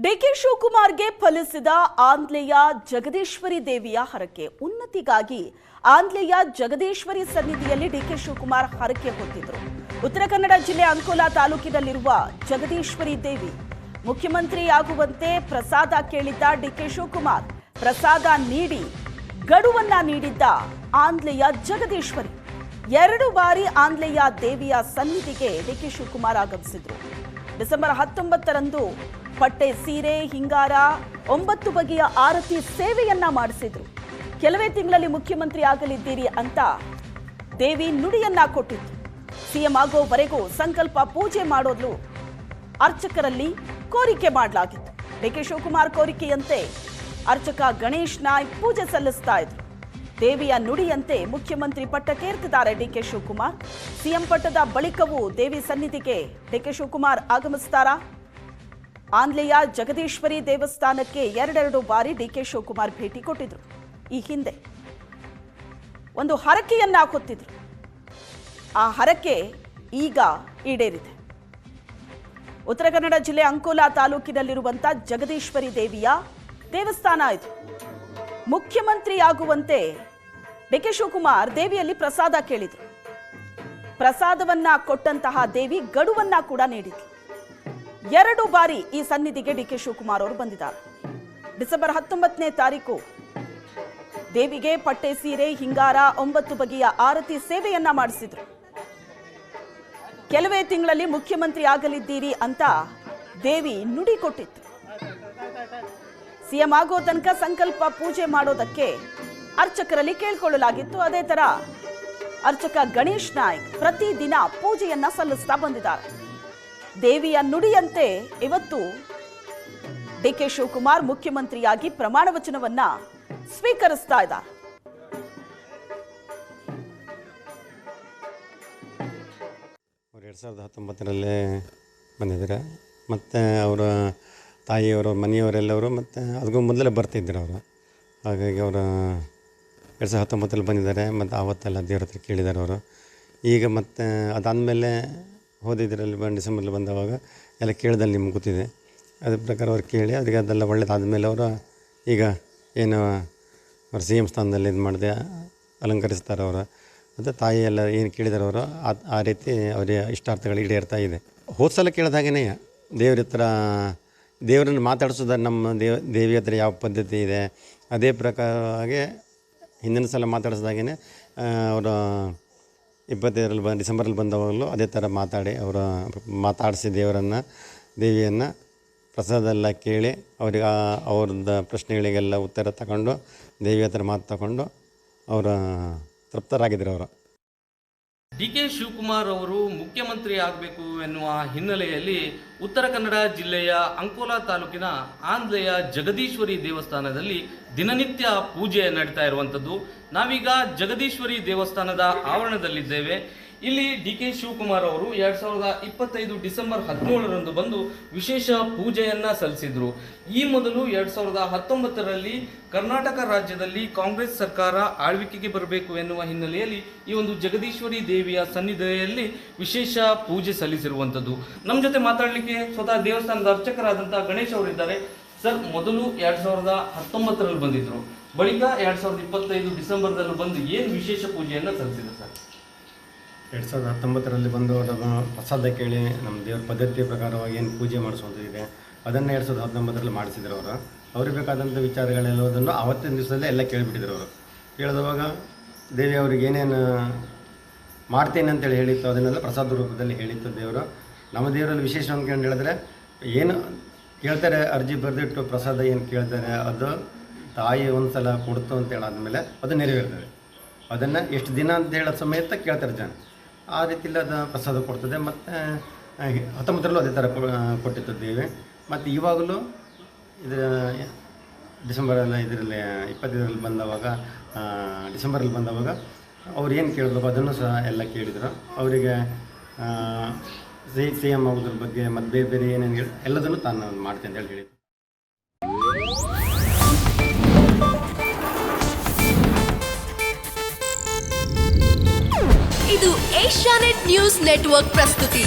DK ಶಿವಕುಮಾರ್ಗೆ ಫಲಿಸಿದ ಆಂಧ್ಲೆಯ Jagadishwari ದೇವಿಯ ಹರಕೆ. ಉನ್ನತಿಗಾಗಿ ಆಂಧ್ಲೆಯ ಜಗದೀಶ್ವರಿ ಸನ್ನಿಧಿಯಲ್ಲಿ ಡಿಕೆ ಶಿವಕುಮಾರ್ ಹರಕೆ ಹೊತ್ತಿದ್ರು. ಉತ್ತರ ಕನ್ನಡ ಜಿಲ್ಲೆ ಅಂಕೋಲಾ ತಾಲೂಕಿನಲ್ಲಿರುವ ಜಗದೀಶ್ವರಿ ದೇವಿ ಮುಖ್ಯಮಂತ್ರಿ ಆಗುವಂತೆ ಪ್ರಸಾದ ಕೇಳಿದ್ದ ಡಿಕೆ ಶಿವಕುಮಾರ್ ಪ್ರಸಾದ ನೀಡಿ ಗಡುವನ್ನ ನೀಡಿದ್ದ ಆಂಧ್ಲೆಯ ಜಗದೀಶ್ವರಿ 2 ಬಾರಿ ಆಂಧ್ಲೆಯ ದೇವಿಯ ಸನ್ನಿಧಿಗೆ ಡಿಕೆ ಶಿವಕುಮಾರ್ ಆಗಮಿಸಿದ್ರು. ಡಿಸೆಂಬರ್ 19ರಂದು ಪಟ್ಟೆ ಸೀರೆ, ಹಿಂಗಾರ, 9 ಬಗೆಯ ಆರತಿ ಸೇವೆಯನ್ನ ಮಾಡಿಸಿದ್ರು. ಕೆಲವೇ ತಿಂಗಳಲ್ಲಿ ಮುಖ್ಯಮಂತ್ರಿ ಆಗಲಿದ್ದೀರಿ ಅಂತ ದೇವಿ ನುಡಿಯನ್ನ ಕೊಟ್ಟಿತ್ತು. ಸಿಎಂ ಆಗೋವರೆಗೂ ಸಂಕಲ್ಪ ಪೂಜೆ ಮಾಡೋದು ಅರ್ಚಕರಲ್ಲಿ ಕೋರಿಕೆ ಮಾಡಲಾಗಿತ್ತು. ಡಿಕೆ ಶಿವಕುಮಾರ್ ಕೋರಿಕೆಯಂತೆ ಅರ್ಚಕ ಗಣೇಶ್ ನಾಯ್ಕ್ ಪೂಜೆ ಸಲ್ಲಿಸ್ತಾ ಇದ್ರು. ದೇವಿಯ ನುಡಿಯಂತೆ ಮುಖ್ಯಮಂತ್ರಿ ಪಟ್ಟಕ್ಕೇರ್ತಿದ್ದಾರೆ ಡಿಕೆ ಶಿವಕುಮಾರ್. ಸಿಎಂ ಪಟ್ಟದ ಬಳಿಕವೂ ದೇವಿ ಸನ್ನಿಧಿಗೆ ಡಿಕೆ ಶಿವಕುಮಾರ್ ಆಗಮಿಸ್ತಾರಾ? ಆಂಧ್ಲೆಯ ಜಗದೀಶ್ವರಿ ದೇವಸ್ಥಾನಕ್ಕೆ 2 ಬಾರಿ ಡಿಕೆ ಶಿವಕುಮಾರ್ ಭೇಟಿ ಕೊಟ್ಟಿದ್ರು. ಈ ಹಿಂದೆ ಒಂದು ಹರಕೆಯನ್ನ ಹೊತ್ತಿದ್ರು. ಆ ಹರಕೆ ಈಗ ಈಡೇರಿದೆ. ಉತ್ತರ ಕನ್ನಡ ಜಿಲ್ಲೆ ಅಂಕೋಲಾ ತಾಲೂಕಿನಲ್ಲಿರುವಂತಹ ಜಗದೀಶ್ವರಿ ದೇವಿಯ ದೇವಸ್ಥಾನ ಇದು. ಮುಖ್ಯಮಂತ್ರಿ ಆಗುವಂತೆ ಡಿಕೆ ಶಿವಕುಮಾರ್ ದೇವಿಯಲ್ಲಿ ಪ್ರಸಾದ ಕೇಳಿದ್ರು. ಪ್ರಸಾದವನ್ನ ಕೊಟ್ಟಂತಹ ದೇವಿ ಗಡುವನ್ನ ಕೂಡ ನೀಡಿದ್ರು. 2 ಬಾರಿ ಈ ಸನ್ನಿಧಿಗೆ ಡಿಕೆ ಶಿವಕುಮಾರ್ ಅವರು ಬಂದಿದ್ದಾರೆ. ಡಿಸೆಂಬರ್ 19ನೇ ತಾರೀಕು ದೇವಿಗೆ ಪಟ್ಟೆ ಸೀರೆ, ಹಿಂಗಾರ, 9 ಬಗೆಯ ಆರತಿ ಸೇವೆಯನ್ನ ಮಾಡಿಸಿದ್ರು. ಕೆಲವೇ ತಿಂಗಳಲ್ಲಿ ಮುಖ್ಯಮಂತ್ರಿ ಆಗಲಿದ್ದೀರಿ ಅಂತ ದೇವಿ ನುಡಿ ಕೊಟ್ಟಿತ್ತು. ಸಿಎಂ ಆಗೋ ತನಕ ಸಂಕಲ್ಪ ಪೂಜೆ ಮಾಡೋದಕ್ಕೆ ಅರ್ಚಕರಲ್ಲಿ ಕೇಳ್ಕೊಳ್ಳಲಾಗಿತ್ತು. ಅದೇ ತರ ಅರ್ಚಕ ಗಣೇಶ್ ನಾಯ್ಕ್ ಪ್ರತಿದಿನ ಪೂಜೆಯನ್ನ ಸಲ್ಲಿಸ್ತಾ ಬಂದಿದ್ದಾರೆ. ದೇವಿಯ ನುಡಿಯಂತೆ ಇವತ್ತು ಡಿಕೆ ಶಿವಕುಮಾರ್ ಮುಖ್ಯಮಂತ್ರಿಯಾಗಿ ಪ್ರಮಾಣ ವಚನವನ್ನ ಸ್ವೀಕರಿಸ್ತಾ ಇದ್ದಾರೆ. ಅವರು 2019ರಲ್ಲಿ ಬಂದಿದ್ದಾರೆ. ಮತ್ತು ಅವರ ತಾಯಿಯವರು, ಮನೆಯವರೆಲ್ಲವರು ಮತ್ತು ಅದಕ್ಕೂ ಮೊದಲೇ ಬರ್ತಿದ್ದರು ಅವರು. ಹಾಗಾಗಿ ಅವರು 2019ರಲ್ಲಿ ಬಂದಿದ್ದಾರೆ. ಮತ್ತು ಆವತ್ತೆಲ್ಲ ದೇವ್ರ ಹತ್ರ ಕೇಳಿದ್ದಾರೆ ಅವರು. ಈಗ ಮತ್ತು ಅದಾದಮೇಲೆ ಹೋದಿದ್ದರಲ್ಲಿ ಡಿಸೆಂಬರ್ಲಿ ಬಂದವಾಗ ಎಲ್ಲ ಕೇಳ್ದಲ್ಲಿ ನಿಮ್ಗೆ ಗೊತ್ತಿದೆ. ಅದ್ರ ಪ್ರಕಾರ ಅವ್ರು ಕೇಳಿ ಅವರಿಗೆ ಅದೆಲ್ಲ ಒಳ್ಳೇದಾದಮೇಲೆ ಅವರು ಈಗ ಏನು ಅವ್ರು CM ಸ್ಥಾನದಲ್ಲಿ ಇದು ಮಾಡಿದೆ ಅಲಂಕರಿಸ್ತಾರೆ ಅವರು. ಮತ್ತು ತಾಯಿ ಎಲ್ಲ ಏನು ಕೇಳಿದಾರೆ ಅವರು ಆ ರೀತಿ ಅವರ ಇಷ್ಟಾರ್ಥಗಳು ಈಡೇರ್ತಾ ಇದೆ. ಹೋದ ಸಲ ಕೇಳಿದಾಗೇ ದೇವ್ರ ಹತ್ರ ದೇವರನ್ನು ಮಾತಾಡಿಸೋದು ನಮ್ಮ ದೇವಿ ಹತ್ರ ಯಾವ ಪದ್ಧತಿ ಇದೆ ಅದೇ ಪ್ರಕಾರವಾಗಿ ಹಿಂದಿನ ಸಲ ಮಾತಾಡಿಸಿದಾಗೇ ಅವರು 25ರಲ್ಲಿ ಡಿಸೆಂಬರಲ್ಲಿ ಬಂದವಾಗಲೂ ಅದೇ ಥರ ಮಾತಾಡಿ ಮಾತಾಡಿಸಿ ದೇವಿಯನ್ನು ಪ್ರಸಾದೆಲ್ಲ ಕೇಳಿ ಅವ್ರಿಗೆ ಅವ್ರದ್ದು ಪ್ರಶ್ನೆಗಳಿಗೆಲ್ಲ ಉತ್ತರ ತಗೊಂಡು ದೇವಿ ಹತ್ರ ಮಾತು ತಗೊಂಡು ಅವರು ತೃಪ್ತರಾಗಿದ್ದರು ಅವರು. ಡಿಕೆ ಶಿವಕುಮಾರ್ ಅವರು ಮುಖ್ಯಮಂತ್ರಿ ಆಗಬೇಕು ಎನ್ನುವ ಹಿನ್ನೆಲೆಯಲ್ಲಿ ಉತ್ತರ ಕನ್ನಡ ಜಿಲ್ಲೆಯ ಅಂಕೋಲಾ ತಾಲೂಕಿನ ಆಂಧ್ಲೆಯ ಜಗದೀಶ್ವರಿ ದೇವಸ್ಥಾನದಲ್ಲಿ ದಿನನಿತ್ಯ ಪೂಜೆ ನಡೀತಾ ಇರುವಂಥದ್ದು. ನಾವೀಗ ಜಗದೀಶ್ವರಿ ದೇವಸ್ಥಾನದ ಆವರಣದಲ್ಲಿದ್ದೇವೆ. ಇಲ್ಲಿ ಡಿಕೆ ಶಿವಕುಮಾರ್ ಅವರು 2025 ಡಿಸೆಂಬರ್ 17ರಂದು ಬಂದು ವಿಶೇಷ ಪೂಜೆಯನ್ನು ಸಲ್ಲಿಸಿದರು. ಈ ಮೊದಲು 2019ರಲ್ಲಿ ಕರ್ನಾಟಕ ರಾಜ್ಯದಲ್ಲಿ ಕಾಂಗ್ರೆಸ್ ಸರ್ಕಾರ ಆಳ್ವಿಕೆಗೆ ಬರಬೇಕು ಎನ್ನುವ ಹಿನ್ನೆಲೆಯಲ್ಲಿ ಈ ಒಂದು ಜಗದೀಶ್ವರಿ ದೇವಿಯ ಸನ್ನಿಧಿಯಲ್ಲಿ ವಿಶೇಷ ಪೂಜೆ ಸಲ್ಲಿಸಿರುವಂಥದ್ದು. ನಮ್ಮ ಜೊತೆ ಮಾತಾಡಲಿಕ್ಕೆ ಸ್ವತಃ ದೇವಸ್ಥಾನದ ಅರ್ಚಕರಾದಂಥ ಗಣೇಶ್ ಅವರಿದ್ದಾರೆ. ಸರ್, ಮೊದಲು 2019ರಲ್ಲಿ ಬಂದಿದ್ದರು, ಬಳಿಕ 2025 ಡಿಸೆಂಬರ್ದಲ್ಲೂ ಬಂದು ಏನು ವಿಶೇಷ ಪೂಜೆಯನ್ನು ಸಲ್ಲಿಸಿದ್ರು ಸರ್? 2019ರಲ್ಲಿ ಬಂದು ಪ್ರಸಾದ ಕೇಳಿ ನಮ್ಮ ದೇವ್ರ ಪದ್ಧತಿ ಪ್ರಕಾರವಾಗಿ ಏನು ಪೂಜೆ ಮಾಡಿಸುವಂಥದ್ದಿದೆ ಅದನ್ನು 2019ರಲ್ಲಿ ಮಾಡಿಸಿದ್ರು ಅವರು. ಅವ್ರಿಗೆ ಬೇಕಾದಂಥ ವಿಚಾರಗಳೆಲ್ಲದನ್ನು ಆವತ್ತಿನ ದಿವಸದಲ್ಲೇ ಎಲ್ಲ ಕೇಳಿಬಿಟ್ಟಿದ್ರು ಅವರು. ಕೇಳಿದವಾಗ ದೇವಿ ಅವ್ರಿಗೆ ಏನೇನು ಮಾಡ್ತೇನೆ ಅಂತೇಳಿ ಹೇಳಿತ್ತು ಅದನ್ನೆಲ್ಲ ಪ್ರಸಾದ ರೂಪದಲ್ಲಿ ಹೇಳಿತ್ತು ದೇವರು. ನಮ್ಮ ದೇವರಲ್ಲಿ ವಿಶೇಷ ಅಂತ ಹೇಳಿದ್ರೆ ಏನು ಕೇಳ್ತಾರೆ, ಅರ್ಜಿ ಬರೆದಿಟ್ಟು ಪ್ರಸಾದ ಏನು ಕೇಳ್ತಾರೆ ಅದು ತಾಯಿ ಒಂದು ಸಲ ಕೊಡ್ತು ಅಂತ ಹೇಳಾದ್ಮೇಲೆ ಅದು ನೆರವೇರ್ತದೆ. ಅದನ್ನು ಎಷ್ಟು ದಿನ ಅಂತ ಹೇಳೋ ಸಮೇತ ಕೇಳ್ತಾರೆ ಜನ. ಆ ರೀತಿಯಲ್ಲಿ ಅದು ಪ್ರಸಾದ ಕೊಡ್ತದೆ. ಮತ್ತು 19ರಲ್ಲೂ ಅದೇ ಥರ ಕೊಟ್ಟಿತ್ತು ದೇವಿ. ಮತ್ತು ಇವಾಗಲೂ ಇದು ಡಿಸೆಂಬರಲ್ಲಿ 25ರಲ್ಲಿ ಬಂದವಾಗ ಡಿಸೆಂಬರಲ್ಲಿ ಬಂದವಾಗ ಅವ್ರು ಏನು ಕೇಳಬೇಕು ಅದನ್ನು ಸಹ ಎಲ್ಲ ಕೇಳಿದರು. ಅವರಿಗೆ CM ಆಗೋದ್ರ ಬಗ್ಗೆ ಮತ್ತು ಬೇರೆ ಬೇರೆ ಏನೇನು ಹೇಳಿ ಎಲ್ಲದನ್ನು ತಾನು ಮಾಡ್ತೇನೆ ಅಂತ ಹೇಳಿದ್ದು. ಇದು ಏಷ್ಯಾನೆಟ್ ನ್ಯೂಸ್ ನೆಟ್ವರ್ಕ್ ಪ್ರಸ್ತುತಿ.